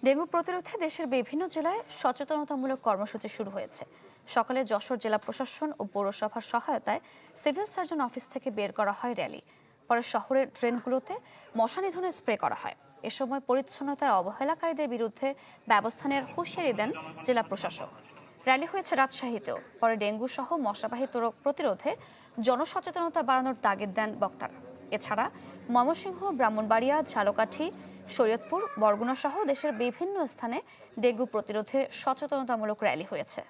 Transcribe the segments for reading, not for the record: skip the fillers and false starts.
Dengue প্রতিরোধে দেশের বিভিন্ন জেলায় সচেতনতামূলক কর্মসূচি শুরু হয়েছে। সকালে যশোর জেলা প্রশাসন ও পৌরসভার সহায়তায় সিভিল সার্জন অফিস থেকে বের করা হয় র্যালি। পরে শহরের ড্রেনগুলোতে মশা নিধনের স্প্রে করা হয়। এ সময় পরিচ্ছন্নতায় অবহেলাকারীদের বিরুদ্ধে ব্যবস্থা নেওয়ার হুঁশিয়ারি দেন জেলা প্রশাসক। র্যালি হয়েছে রাজশাহীতেও। পরে ডেঙ্গু সহ মশাবাহিত রোগ প্রতিরোধে জনসচেতনতা বাড়ানোর তাগিদ দেন বক্তারা। এছাড়া ময়মনসিংহ, ব্রাহ্মণবাড়িয়া, ঝালকাঠি, শরীয়তপুর, বরগুনা সহ দেশের বিভিন্ন স্থানে ডেঙ্গু প্রতিরোধে সচেতনতামূলক র্যালি হয়েছে।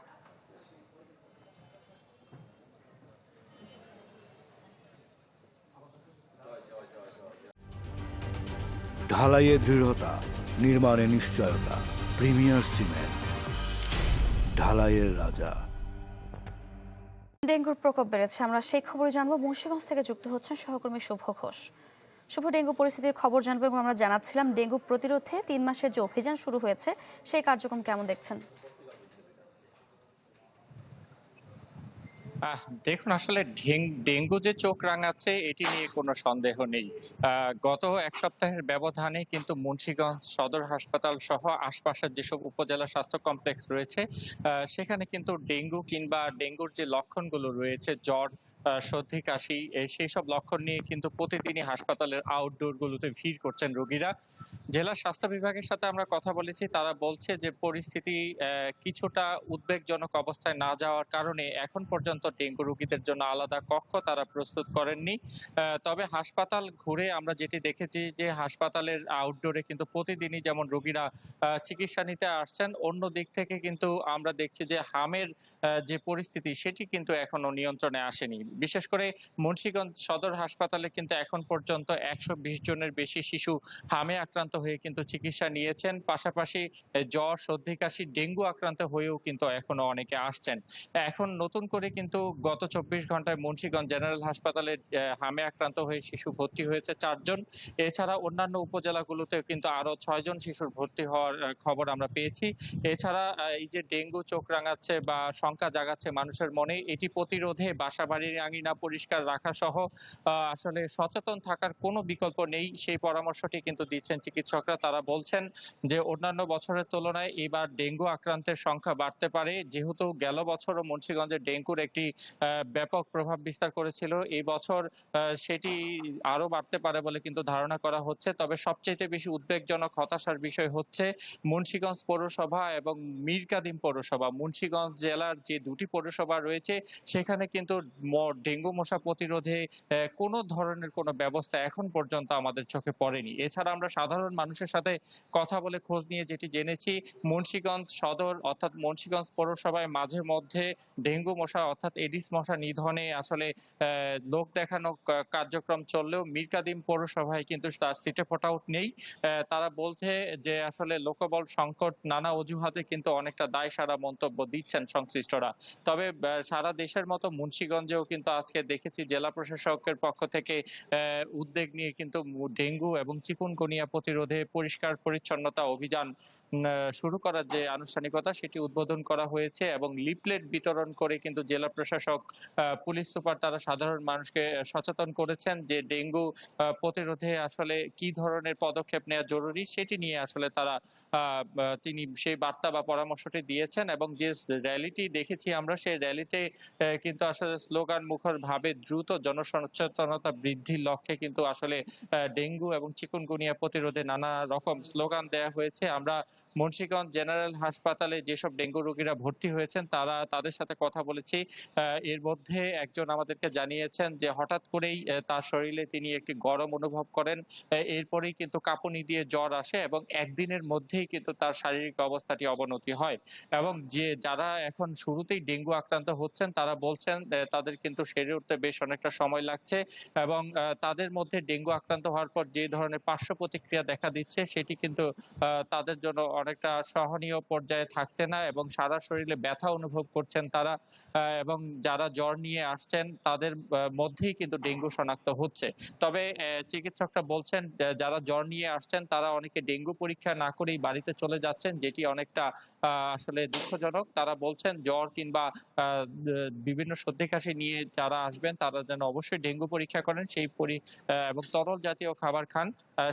ঢালাইয়ে দৃঢ়তা, নির্মাণে নিশ্চয়তা। প্রিমিয়ার সিমেন্ট, ঢালাইয়ের রাজা। ডেঙ্গুর প্রকোপ বেড়েছে, আমরা সেই খবর জানবো। মুন্সিগঞ্জ থেকে যুক্ত হচ্ছেন সহকর্মী শুভ ঘোষ। শুভ, ডেঙ্গু পরিস্থিতির খবর জানবো এবং আমরা জানাচ্ছিলাম ডেঙ্গু প্রতিরোধে 3 মাসের যে অভিযান শুরু হয়েছে সেই কার্যক্রম কেমন দেখছেন? দেখুন, আসলে ডেঙ্গু যে চোখ রাঙাচ্ছে এটি নিয়ে কোনো সন্দেহ নেই। গত এক সপ্তাহের ব্যবধানে কিন্তু মুন্সিগঞ্জ সদর হাসপাতাল সহ আশপাশের যেসব উপজেলা স্বাস্থ্য কমপ্লেক্স রয়েছে সেখানে কিন্তু ডেঙ্গু কিংবা ডেঙ্গুর যে লক্ষণগুলো রয়েছে, জ্বর, সর্দি, কাশি, সেই সব লক্ষণ নিয়ে কিন্তু প্রতিদিনই হাসপাতালের আউটডোর গুলোতে ভিড় করছেন রোগীরা। জেলা স্বাস্থ্য বিভাগের সাথে আমরা কথা বলেছি, তারা বলছে যে পরিস্থিতি কিছুটা উদ্বেগজনক অবস্থায় না যাওয়ার কারণে এখন পর্যন্ত ডেঙ্গু রোগীদের জন্য আলাদা কক্ষ তারা প্রস্তুত করেননি। তবে হাসপাতাল ঘুরে আমরা যেটি দেখেছি যে হাসপাতালের আউটডোরে কিন্তু প্রতিদিনই যেমন রোগীরা চিকিৎসা নিতে আসছেন, অন্য দিক থেকে কিন্তু আমরা দেখছি যে হামের যে পরিস্থিতি সেটি কিন্তু এখনো নিয়ন্ত্রণে আসেনি। বিশেষ করে মুন্সিগঞ্জ সদর হাসপাতালে কিন্তু এখন পর্যন্ত ১২০ জনের বেশি শিশু হামে আক্রান্ত হয়ে কিন্তু চিকিৎসা নিয়েছেন। পাশাপাশি জ্বর, সর্দি, কাশি, ডেঙ্গু আক্রান্ত হয়েও কিন্তু এখনো অনেকে আসছেন। এখন নতুন করে কিন্তু গত ২৪ ঘন্টায় মুন্সিগঞ্জ জেনারেল হাসপাতালে হামে আক্রান্ত হয়ে শিশু ভর্তি হয়েছে ৪ জন। এছাড়া অন্যান্য উপজেলাগুলোতেও কিন্তু আরো ৬ জন শিশুর ভর্তি হওয়ার খবর আমরা পেয়েছি। এছাড়া এই যে ডেঙ্গু চোখ রাঙাচ্ছে বা শঙ্কা জাগাচ্ছে মানুষের মনে, এটি প্রতিরোধে বাসাবাড়ির আঙিনা পরিষ্কার রাখা সহ আসলে সচেতন থাকার কোনো বিকল্প নেই, সেই পরামর্শটি কিন্তু দিচ্ছেন চিকিৎসকরা। তারা বলছেন যে অন্যান্য বছরের তুলনায় এবার ডেঙ্গু আক্রান্তের সংখ্যা বাড়তে পারে। যেহেতু গেল বছরও মুন্সিগঞ্জে ডেঙ্গুর একটি ব্যাপক প্রভাব বিস্তার করেছিল, এই বছর সেটি আরো বাড়তে পারে বলে কিন্তু ধারণা করা হচ্ছে। তবে সবচেয়ে বেশি উদ্বেগজনক, হতাশার বিষয় হচ্ছে মুন্সিগঞ্জ পৌরসভা এবং মীরকাদিম পৌরসভা। মুন্সিগঞ্জ জেলার যে দুটি পৌরসভা রয়েছে সেখানে কিন্তু ডেঙ্গু মশা প্রতিরোধে কোনো ধরনের কোনো ব্যবস্থা এখন পর্যন্ত আমাদের চোখে পড়েনি। এছাড়া আমরা সাধারণ মানুষের সাথে কথা বলে খোঁজ নিয়ে যেটি জেনেছি, মুন্সিগঞ্জ সদর অর্থাৎ মুন্সিগঞ্জ পৌরসভায় মাঝে মধ্যে ডেঙ্গু মশা অর্থাৎ এডিস মশা নিধনে আসলে লোক দেখানো কার্যক্রম চললেও মীরকাদিম পৌরসভায় কিন্তু তার সিটে ফোটাউট নেই। তারা বলছে যে আসলে লোকবল সংকট, নানা অজুহাতে কিন্তু অনেকটা দায়সারা মন্তব্য দিচ্ছেন সংশ্লিষ্টরা। তবে সারা দেশের মতো মুন্সিগঞ্জেও কিন্তু আজকে দেখেছি জেলা প্রশাসকের পক্ষ থেকে উদ্যোগ নিয়ে কিন্তু ডেঙ্গু এবং চিকুনগুনিয়া প্রতিরোধে পরিষ্কার পরিচ্ছন্নতা অভিযান শুরু করার যে আনুষ্ঠানিকতা সেটি উদ্বোধন করা হয়েছে এবং লিফলেট বিতরণ করে কিন্তু জেলা প্রশাসক, পুলিশ সুপার তারা সাধারণ মানুষকে সচেতন করেছেন যে ডেঙ্গু প্রতিরোধে আসলে কি ধরনের পদক্ষেপ নেওয়া জরুরি সেটি নিয়ে আসলে তারা তিনি সেই বার্তা বা পরামর্শটি দিয়েছেন। এবং যে র্যালিটি দেখেছি আমরা, সেই র্যালিতে কিন্তু আসলে স্লোগান মুখর ভাবে দ্রুত জনসচেতনতা বৃদ্ধির লক্ষ্যে কিন্তু আসলে ডেঙ্গু এবং চিকুনগুনিয়া প্রতিরোধে নানা রকম স্লোগান দেয়া হয়েছে। আমরা মুন্সিগঞ্জ জেনারেল হাসপাতালে যেসব ডেঙ্গু রোগীরা ভর্তি হয়েছেন তাদের সাথে কথা বলেছি। এর মধ্যে একজন আমাদেরকে জানিয়েছেন যে হঠাৎ করেই তার শরীরে তিনি একটি গরম অনুভব করেন, এরপরেই কিন্তু কাঁপুনি দিয়ে জ্বর আসে এবং একদিনের মধ্যেই কিন্তু তার শারীরিক অবস্থাটি অবনতি হয়। এবং যারা এখন শুরুতেই ডেঙ্গু আক্রান্ত হচ্ছেন তারা বলছেন তাদের কিন্তু সেরে উঠতে বেশ অনেকটা সময় লাগছে এবং তাদের মধ্যে ডেঙ্গু আক্রান্ত হওয়ার পর যে ধরনের পার্শ্ব প্রতিক্রিয়া দেখা দিচ্ছে সেটি কিন্তু তাদের জন্য অনেকটা সহনীয় পর্যায়ে থাকছে না এবং সারা শরীরে ব্যথা অনুভব করছেন তারা। এবং যারা জ্বর নিয়ে আসছেন তাদের মধ্যেই কিন্তু ডেঙ্গু শনাক্ত হচ্ছে। তবে চিকিৎসকরা বলছেন যারা জ্বর নিয়ে আসছেন তারা অনেকে ডেঙ্গু পরীক্ষা না করেই বাড়িতে চলে যাচ্ছেন, যেটি অনেকটা আসলে দুঃখজনক। তারা বলছেন জ্বর কিংবা বিভিন্ন সর্দি কাশি নিয়ে যারা আসবেন তারা যেন অবশ্যই ডেঙ্গু পরীক্ষা করেন এবং তরল জাতীয় খাবার খান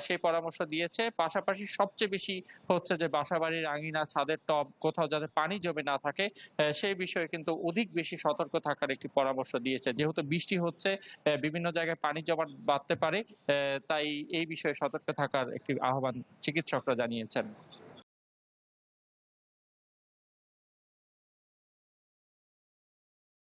সেই পরামর্শ দিয়েছে। পাশাপাশি সবচেয়ে বেশি হচ্ছে যে বাসাবাড়ির আঙিনা, ছাদের টব কোথাও যাতে পানি জমে না থাকে সেই বিষয়ে কিন্তু অধিক বেশি সতর্ক থাকার একটি পরামর্শ দিয়েছে। যেহেতু বৃষ্টি হচ্ছে, বিভিন্ন জায়গায় পানি জমা বাড়তে পারে, তাই এই বিষয়ে সতর্ক থাকার একটি আহ্বান চিকিৎসকরা জানিয়েছেন।